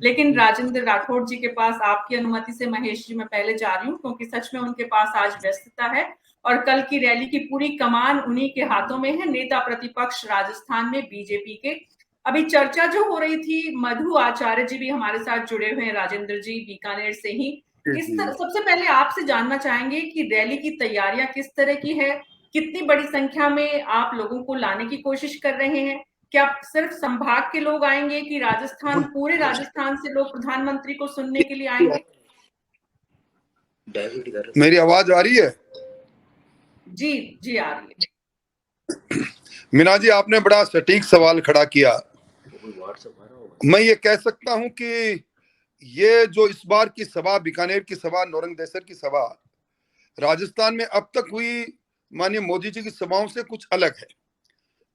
लेकिन राजेंद्र राठौड़ जी के पास आपकी अनुमति से महेश जी मैं पहले जा रही हूँ, क्योंकि सच में उनके पास आज व्यस्तता है और कल की रैली की पूरी कमान उन्हीं के हाथों में है। नेता प्रतिपक्ष राजस्थान में बीजेपी के। अभी चर्चा जो हो रही थी, मधु आचार्य जी भी हमारे साथ जुड़े हुए हैं, राजेंद्र जी बीकानेर से ही। सबसे पहले आपसे जानना चाहेंगे कि रैली की तैयारियां किस तरह की है, कितनी बड़ी संख्या में आप लोगों को लाने की कोशिश कर रहे हैं? क्या सिर्फ संभाग के लोग आएंगे कि राजस्थान, पूरे राजस्थान से लोग प्रधानमंत्री को सुनने के लिए आएंगे? मेरी आवाज आ रही है? जी जी आ रही है। मीना जी, आपने बड़ा सटीक सवाल खड़ा किया। मैं ये कह सकता हूं कि ये जो इस बार की सभा, बीकानेर की सभा, नौरंगदेसर की सभा, राजस्थान में अब तक हुई माननीय मोदी जी की सभाओं से कुछ अलग है।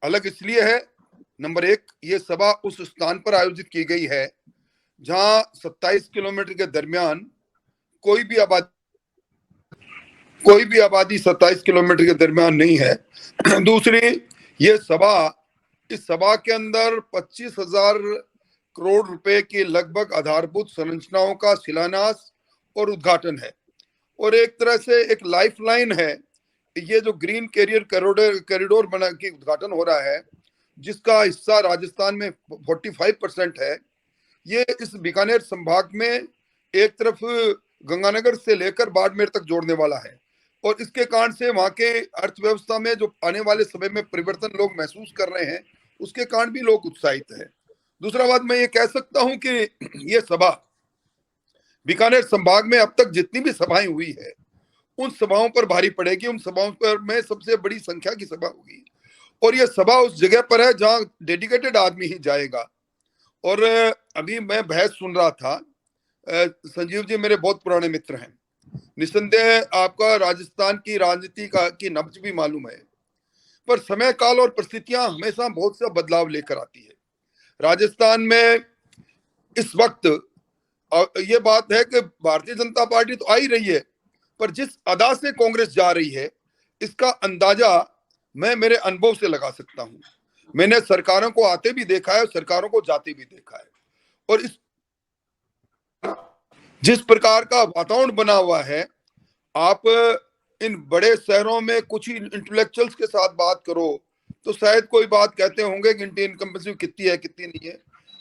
अलग इसलिए है, नंबर एक, ये सभा उस स्थान पर आयोजित की गई है जहां 27 किलोमीटर के दरमियान कोई भी आबादी 27 किलोमीटर के दरमियान नहीं है। दूसरी, ये सभा, इस सभा के अंदर 25,000 करोड़ रुपए की लगभग आधारभूत संरचनाओं का शिलान्यास और उद्घाटन है, और एक तरह से एक लाइफलाइन है। ये जो ग्रीन कैरियर कॉरिडोर बना के उद्घाटन हो रहा है, जिसका हिस्सा राजस्थान में 45% है, ये इस बीकानेर संभाग में एक तरफ गंगानगर से लेकर बाड़मेर तक जोड़ने वाला है, और इसके कारण से वहां के अर्थव्यवस्था में जो आने वाले समय में परिवर्तन लोग महसूस कर रहे हैं, उसके कारण भी लोग उत्साहित हैं। दूसरा बात, मैं ये कह सकता हूं कि ये सभा बीकानेर संभाग में अब तक जितनी भी सभाएं हुई है, उन सभाओं पर भारी पड़ेगी। उन सभाओं पर में सबसे बड़ी संख्या की सभा होगी, और यह सभा उस जगह पर है जहां डेडिकेटेड आदमी ही जाएगा। और अभी मैं बहस सुन रहा था, संजीव जी मेरे बहुत पुराने मित्र हैं, निस्संदेह आपका राजस्थान की राजनीति की नब्ज भी मालूम है, पर समय काल और परिस्थितियां हमेशा बहुत सा बदलाव लेकर आती है। राजस्थान में इस वक्त ये बात है कि भारतीय जनता पार्टी तो आ ही रही है, पर जिस अदा से कांग्रेस जा रही है, इसका अंदाजा मैं मेरे अनुभव से लगा सकता हूं। मैंने सरकारों को आते भी देखा है, सरकारों को जाते भी देखा है, और इस जिस प्रकार का वातावरण बना हुआ है, आप इन बड़े शहरों में कुछ ही इंटेलेक्चुअल्स के साथ बात करो तो शायद कोई बात कहते होंगे कि इंडियन इनकम कितनी है कितनी नहीं है,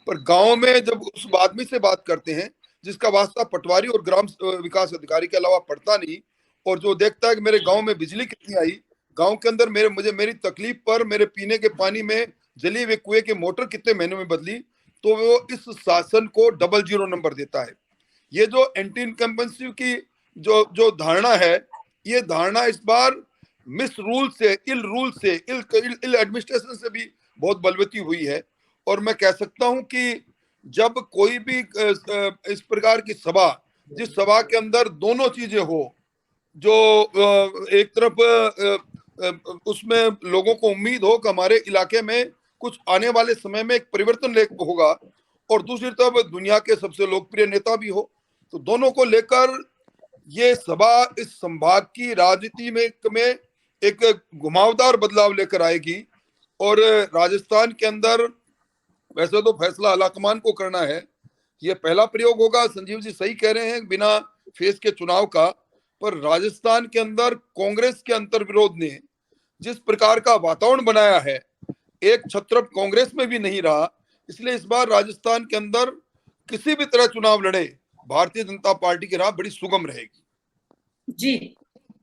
पर गांव में जब उस आदमी से बात करते हैं जिसका वास्ता पटवारी और ग्राम विकास अधिकारी के अलावा पड़ता नहीं, और जो देखता है कि मेरे गांव में बिजली कितनी आई, गांव के अंदर मेरी तकलीफ पर मेरे पीने के पानी में जली हुए कुएं की मोटर कितने महीनों में बदली, तो वो इस शासन को 00 नंबर देता है। ये जो एंटी इनकम्बेंसी की जो धारणा है, ये धारणा इस बार मिस रूल से, इल एडमिनिस्ट्रेशन से भी बहुत बलवती हुई है। और मैं कह सकता हूं कि जब कोई भी इस प्रकार की सभा, जिस सभा के अंदर दोनों चीजें हो, जो एक तरफ उसमें लोगों को उम्मीद हो कि हमारे इलाके में कुछ आने वाले समय में एक परिवर्तन होगा, और दूसरी तरफ दुनिया के सबसे लोकप्रिय नेता भी हो, तो दोनों को लेकर ये सभा इस संभाग की राजनीति में एक घुमावदार बदलाव लेकर आएगी। और राजस्थान के अंदर वैसे तो फैसला आलाकमान को करना है, ये पहला प्रयोग होगा, संजीव जी सही कह रहे हैं, बिना फेस के चुनाव का। पर राजस्थान के अंदर कांग्रेस के अंतर्विरोध ने जिस प्रकार का वातावरण बनाया है, एक छत्र कांग्रेस में भी नहीं रहा, इसलिए इस बार राजस्थान के अंदर किसी भी तरह चुनाव लड़े, भारतीय जनता पार्टी की राह बड़ी सुगम रहेगी। जी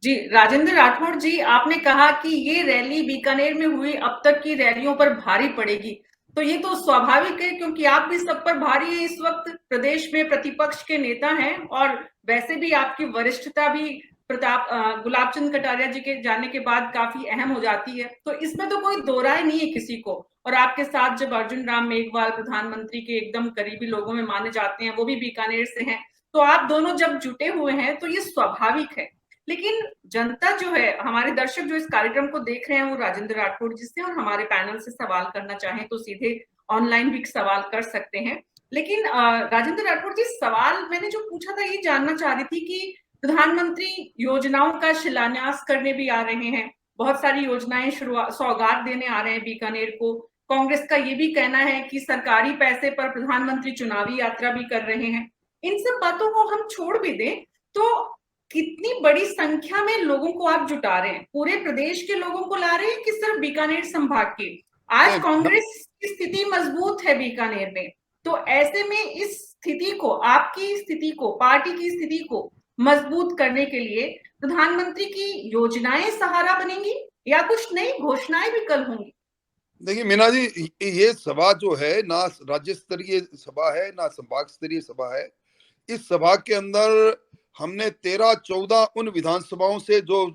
जी, राजेंद्र राठौड़ जी, आपने कहा कि ये रैली बीकानेर में हुई अब तक की रैलियों पर भारी पड़ेगी, तो ये तो स्वाभाविक है, क्योंकि आप भी सब पर भारी है। इस वक्त प्रदेश में प्रतिपक्ष के नेता हैं, और वैसे भी आपकी वरिष्ठता भी गुलाब चंद कटारिया जी के जाने के बाद काफी अहम हो जाती है, तो इसमें तो कोई दो राय नहीं है किसी को। और आपके साथ जब अर्जुन राम मेघवाल प्रधानमंत्री के एकदम करीबी लोगों में माने जाते हैं, वो भी बीकानेर से हैं, तो आप दोनों जब जुटे हुए हैं तो ये स्वाभाविक है। लेकिन जनता जो है, हमारे दर्शक जो इस कार्यक्रम को देख रहे हैं, वो राजेंद्र राठौड़ जी से और हमारे पैनल से सवाल करना चाहें तो सीधे ऑनलाइन भी सवाल कर सकते हैं। लेकिन राजेंद्र राठौड़ जी, सवाल मैंने जो पूछा था, ये जानना चाह रही थी कि प्रधानमंत्री योजनाओं का शिलान्यास करने भी आ रहे हैं, बहुत सारी योजनाएं सौगात देने आ रहे हैं बीकानेर को, कांग्रेस का ये भी कहना है कि सरकारी पैसे पर प्रधानमंत्री चुनावी यात्रा भी कर रहे हैं। इन सब बातों को हम छोड़ भी दें तो कितनी बड़ी संख्या में लोगों को आप जुटा रहे हैं? पूरे प्रदेश के लोगों को ला रहे हैं कि सिर्फ बीकानेर संभाग के? आज कांग्रेस की स्थिति मजबूत है बीकानेर में, तो ऐसे में इस स्थिति को, आपकी स्थिति को, पार्टी की स्थिति को मजबूत करने के लिए प्रधानमंत्री की योजनाएं सहारा बनेंगी या कुछ नई घोषणाएं भी कल होंगी? देखिए मीना जी, ये सभा जो है ना राज्य स्तरीय सभा है ना संभाग स्तरीय सभा है। इस सभा के अंदर हमने 13-14 उन विधानसभाओं से जो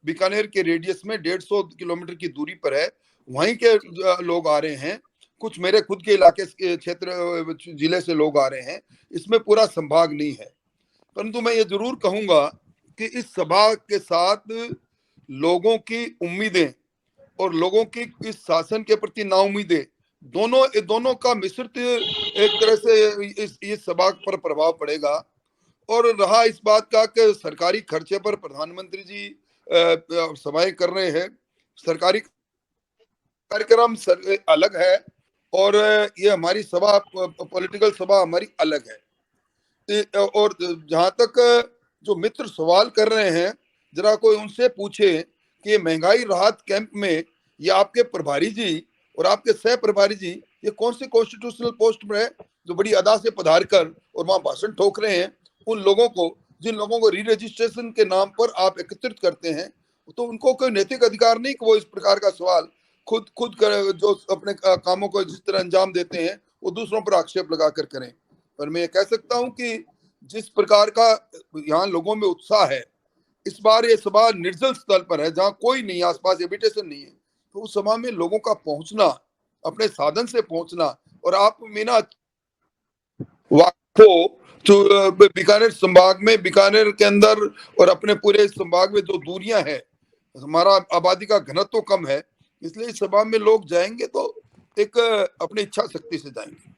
बीकानेर के रेडियस में 150 किलोमीटर की दूरी पर है, वहीं के लोग आ रहे हैं। कुछ मेरे खुद के इलाके क्षेत्र जिले से लोग आ रहे हैं। इसमें पूरा संभाग नहीं है। परंतु मैं ये जरूर कहूंगा कि इस सभा के साथ लोगों की उम्मीदें और लोगों की इस शासन के प्रति नाउम्मीदें दोनों का मिश्रित एक तरह से इस सभा पर प्रभाव पड़ेगा। और रहा इस बात का कि सरकारी खर्चे पर प्रधानमंत्री जी सभाएं कर रहे हैं, सरकारी कार्यक्रम अलग है और ये हमारी सभा, पॉलिटिकल सभा हमारी अलग है। और जहां तक जो मित्र सवाल कर रहे हैं, जरा कोई उनसे पूछे कि ये महंगाई राहत कैंप में ये आपके प्रभारी जी और आपके सह प्रभारी जी ये कौन से कॉन्स्टिट्यूशनल पोस्ट में है जो बड़ी अदा से पधार कर और वहां भाषण ठोक रहे हैं? उन लोगों को, जिन लोगों को री रजिस्ट्रेशन के नाम पर आप एकत्रित करते हैं, तो उनको कोई नैतिक अधिकार नहीं कि वो इस प्रकार का सवाल खुद कर, जो अपने कामों को जिस तरह अंजाम देते हैं वो दूसरों पर आक्षेप लगा कर करें। पर मैं ये कह सकता हूं कि जिस प्रकार का यहाँ लोगों में उत्साह है, इस बार ये सभा निर्जल स्थल पर है जहाँ कोई नहीं, आसपास एबिटेशन नहीं है, तो उस सभा में लोगों का पहुंचना, अपने साधन से पहुंचना, और आप मीना वाको तो बीकानेर संभाग में, बीकानेर के अंदर और अपने पूरे संभाग में जो दूरियां हैं, हमारा आबादी का घनत्व तो कम है, इसलिए इस सभा में लोग जाएंगे तो एक अपनी इच्छा शक्ति से जाएंगे।